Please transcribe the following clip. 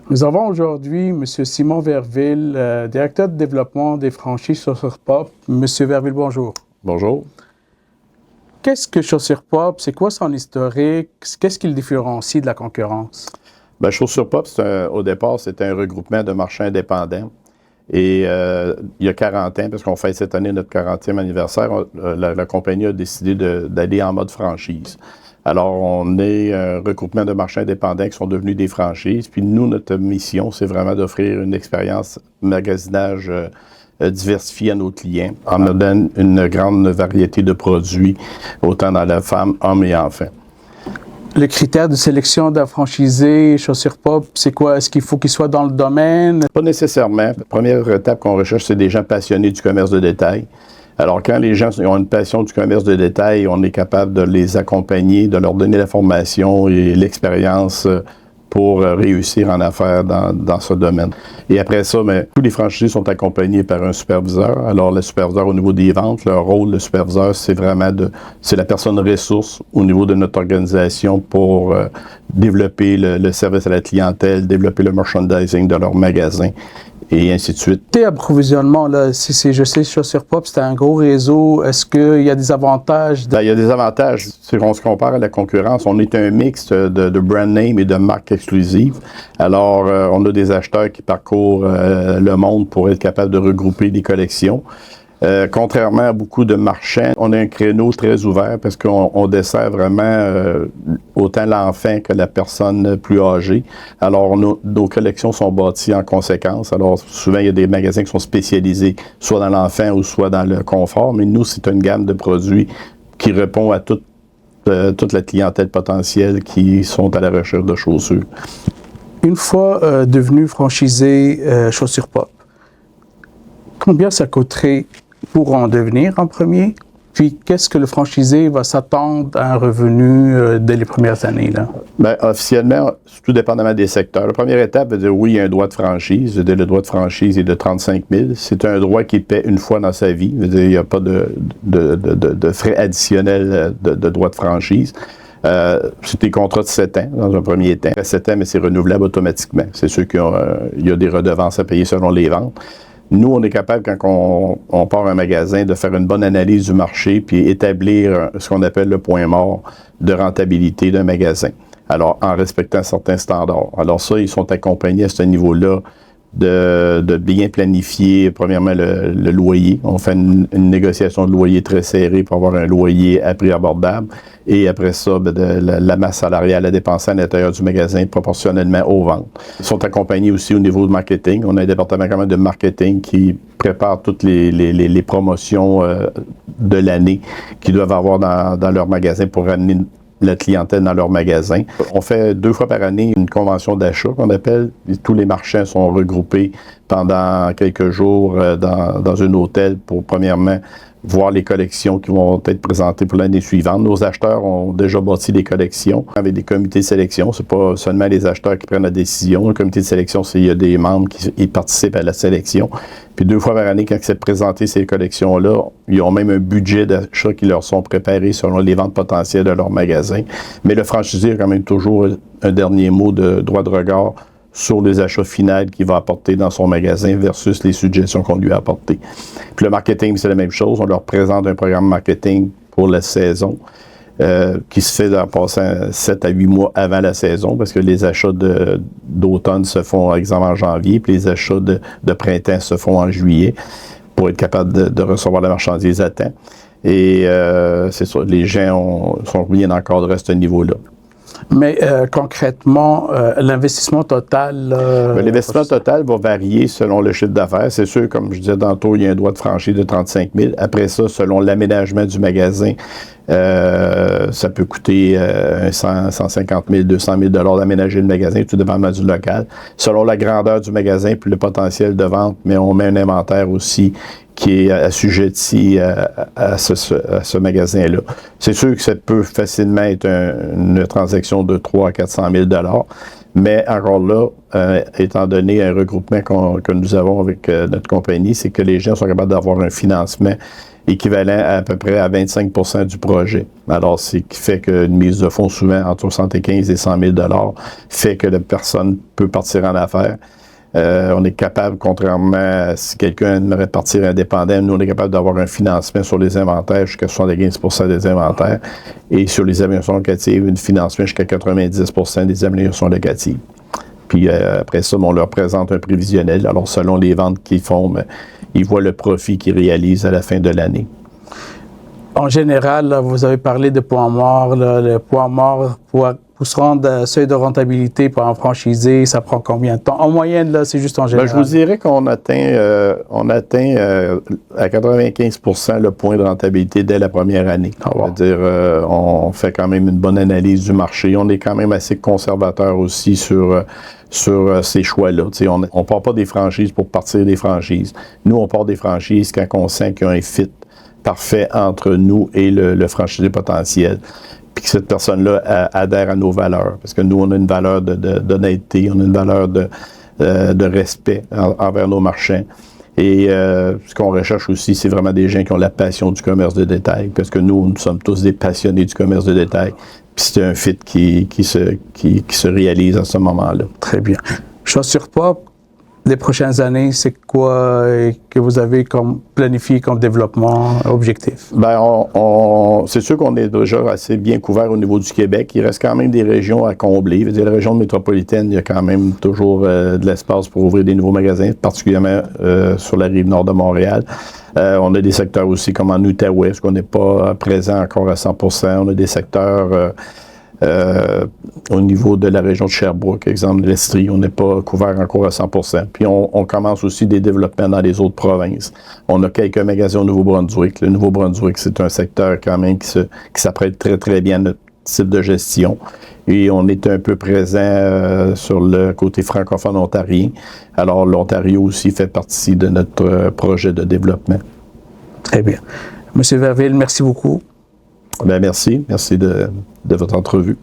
Nous avons aujourd'hui M. Simon Verville, directeur de développement des franchises Chaussures Pop. M. Verville, bonjour. Bonjour. Qu'est-ce que Chaussures Pop? C'est quoi son historique? Qu'est-ce qui le différencie de la concurrence? Bien, Chaussures Pop, au départ, c'était un regroupement de marchands indépendants. Et il y a 40 ans, parce qu'on fête cette année notre 40e anniversaire, la compagnie a décidé d'aller en mode franchise. Alors, on est un regroupement de marchands indépendants qui sont devenus des franchises. Puis nous, notre mission, c'est vraiment d'offrir une expérience magasinage diversifiée à nos clients en leur donnant une grande variété de produits, autant dans la femme, hommes et enfants. Le critère de sélection d'un franchisé Chaussures Pop, c'est quoi? Est-ce qu'il faut qu'il soit dans le domaine? Pas nécessairement. La première étape qu'on recherche, c'est des gens passionnés du commerce de détail. Alors, quand les gens ont une passion du commerce de détail, on est capable de les accompagner, de leur donner la formation et l'expérience pour réussir en affaires dans ce domaine. Et après ça, tous les franchisés sont accompagnés par un superviseur. Alors, le superviseur au niveau des ventes, leur rôle, le superviseur, c'est vraiment c'est la personne ressource au niveau de notre organisation pour développer le service à la clientèle, développer le merchandising de leur magasin, et ainsi de suite. Approvisionnement, là, je sais, Chaussures Pop, c'est un gros réseau. Est-ce qu'il y a des avantages? Il y a des avantages. Si on se compare à la concurrence, on est un mix de brand name et de marques exclusives. Alors, on a des acheteurs qui parcourent le monde pour être capables de regrouper des collections. Contrairement à beaucoup de marchands, on a un créneau très ouvert parce qu'on dessert vraiment autant l'enfant que la personne plus âgée. Alors, nos collections sont bâties en conséquence. Alors, souvent, il y a des magasins qui sont spécialisés soit dans l'enfant ou soit dans le confort, mais nous, c'est une gamme de produits qui répond à toute la clientèle potentielle qui sont à la recherche de chaussures. Une fois devenu franchisé Chaussures Pop, combien ça coûterait pour en devenir en premier? Puis, qu'est-ce que le franchisé va s'attendre à un revenu dès les premières années, là? Bien, officiellement, tout dépendamment des secteurs. La première étape veut dire, oui, il y a un droit de franchise. Le droit de franchise est de 35 000. C'est un droit qu'il paie une fois dans sa vie. Veut dire, il n'y a pas de frais additionnels de droit de franchise. C'est des contrats de 7 ans, dans un premier temps. 7 ans, mais c'est renouvelable automatiquement. C'est sûr qu'il y a des redevances à payer selon les ventes. Nous, on est capable, quand on part un magasin, de faire une bonne analyse du marché puis établir ce qu'on appelle le point mort de rentabilité d'un magasin. Alors, en respectant certains standards. Alors ça, ils sont accompagnés à ce niveau-là de bien planifier, premièrement, le loyer. On fait une négociation de loyer très serrée pour avoir un loyer à prix abordable. Et après ça, la masse salariale à dépenser à l'intérieur du magasin proportionnellement aux ventes. Ils sont accompagnés aussi au niveau de marketing. On a un département quand même de marketing qui prépare toutes les promotions de l'année qu'ils doivent avoir dans leur magasin pour ramener la clientèle dans leur magasin. On fait 2 fois par année une convention d'achat qu'on appelle. Tous les marchands sont regroupés pendant quelques jours dans un hôtel pour, premièrement, voir les collections qui vont être présentées pour l'année suivante. Nos acheteurs ont déjà bâti des collections avec des comités de sélection. C'est pas seulement les acheteurs qui prennent la décision. Le comité de sélection, il y a des membres qui participent à la sélection. Puis 2 fois par année, quand c'est présenté ces collections-là, ils ont même un budget d'achat qui leur sont préparés selon les ventes potentielles de leur magasin. Mais le franchisé a quand même toujours un dernier mot de droit de regard sur les achats finaux qu'il va apporter dans son magasin versus les suggestions qu'on lui a apportées. Puis le marketing, c'est la même chose. On leur présente un programme marketing pour la saison qui se fait en passant 7 à 8 mois avant la saison parce que les achats d'automne se font, par exemple, en janvier, puis les achats de printemps se font en juillet pour être capable de recevoir la marchandise à temps. Et c'est ça, les gens sont bien encadrés à ce niveau-là. Mais concrètement, l'investissement total... L'investissement total va varier selon le chiffre d'affaires. C'est sûr, comme je disais tantôt, il y a un droit de franchise de 35 000. Après ça, selon l'aménagement du magasin, ça peut coûter 150 000, 200 000 d'aménager le magasin, tout dépendamment du local. Selon la grandeur du magasin puis le potentiel de vente, mais on met un inventaire aussi qui est assujetti à ce magasin-là. C'est sûr que ça peut facilement être une transaction de 300 à 400 000 $, Mais encore là, étant donné un regroupement que nous avons avec notre compagnie, c'est que les gens sont capables d'avoir un financement équivalent à peu près à 25% du projet. Alors, c'est qui fait qu'une mise de fonds, souvent entre 75 et 100 000 $ fait que la personne peut partir en affaires. On est capable, contrairement à si quelqu'un aimerait partir indépendant, nous, on est capable d'avoir un financement sur les inventaires jusqu'à 75% des inventaires et sur les améliorations locatives, un financement jusqu'à 90% des améliorations locatives. Puis après ça, on leur présente un prévisionnel. Alors, selon les ventes qu'ils font, ils voient le profit qu'ils réalisent à la fin de l'année. En général, là, vous avez parlé de points morts. Le point mort pour se rendre à seuil de rentabilité pour un franchisé, ça prend combien de temps? En moyenne, là, c'est juste en général. Je vous dirais qu'on atteint à 95% le point de rentabilité dès la première année. C'est-à-dire, on fait quand même une bonne analyse du marché. On est quand même assez conservateur aussi sur ces choix-là. On ne part pas des franchises pour partir des franchises. Nous, on part des franchises quand on sent qu'il y a un fit parfait entre nous et le franchisé potentiel. Puis que cette personne-là adhère à nos valeurs. Parce que nous, on a une valeur d'honnêteté, on a une valeur de respect envers nos marchands. Et ce qu'on recherche aussi, c'est vraiment des gens qui ont la passion du commerce de détail. Parce que nous sommes tous des passionnés du commerce de détail. Puis c'est un fit qui se réalise à ce moment-là. Très bien. Chaussures Pop, les prochaines années, c'est quoi que vous avez planifié comme développement objectif? C'est sûr qu'on est déjà assez bien couvert au niveau du Québec. Il reste quand même des régions à combler. Je veux dire, la région métropolitaine, il y a quand même toujours de l'espace pour ouvrir des nouveaux magasins, particulièrement sur la rive nord de Montréal. On a des secteurs aussi comme en Outaouais, parce qu'on n'est pas présent encore à 100%. On a des secteurs au niveau de la région de Sherbrooke, exemple de l'Estrie, on n'est pas couvert encore à 100%. Puis on commence aussi des développements dans les autres provinces. On a quelques magasins au Nouveau-Brunswick. Le Nouveau-Brunswick, c'est un secteur quand même qui s'apprête très, très bien à notre type de gestion. Et on est un peu présent sur le côté francophone ontarien. Alors, l'Ontario aussi fait partie de notre projet de développement. Très bien. Monsieur Verville, merci beaucoup. Merci de votre entrevue.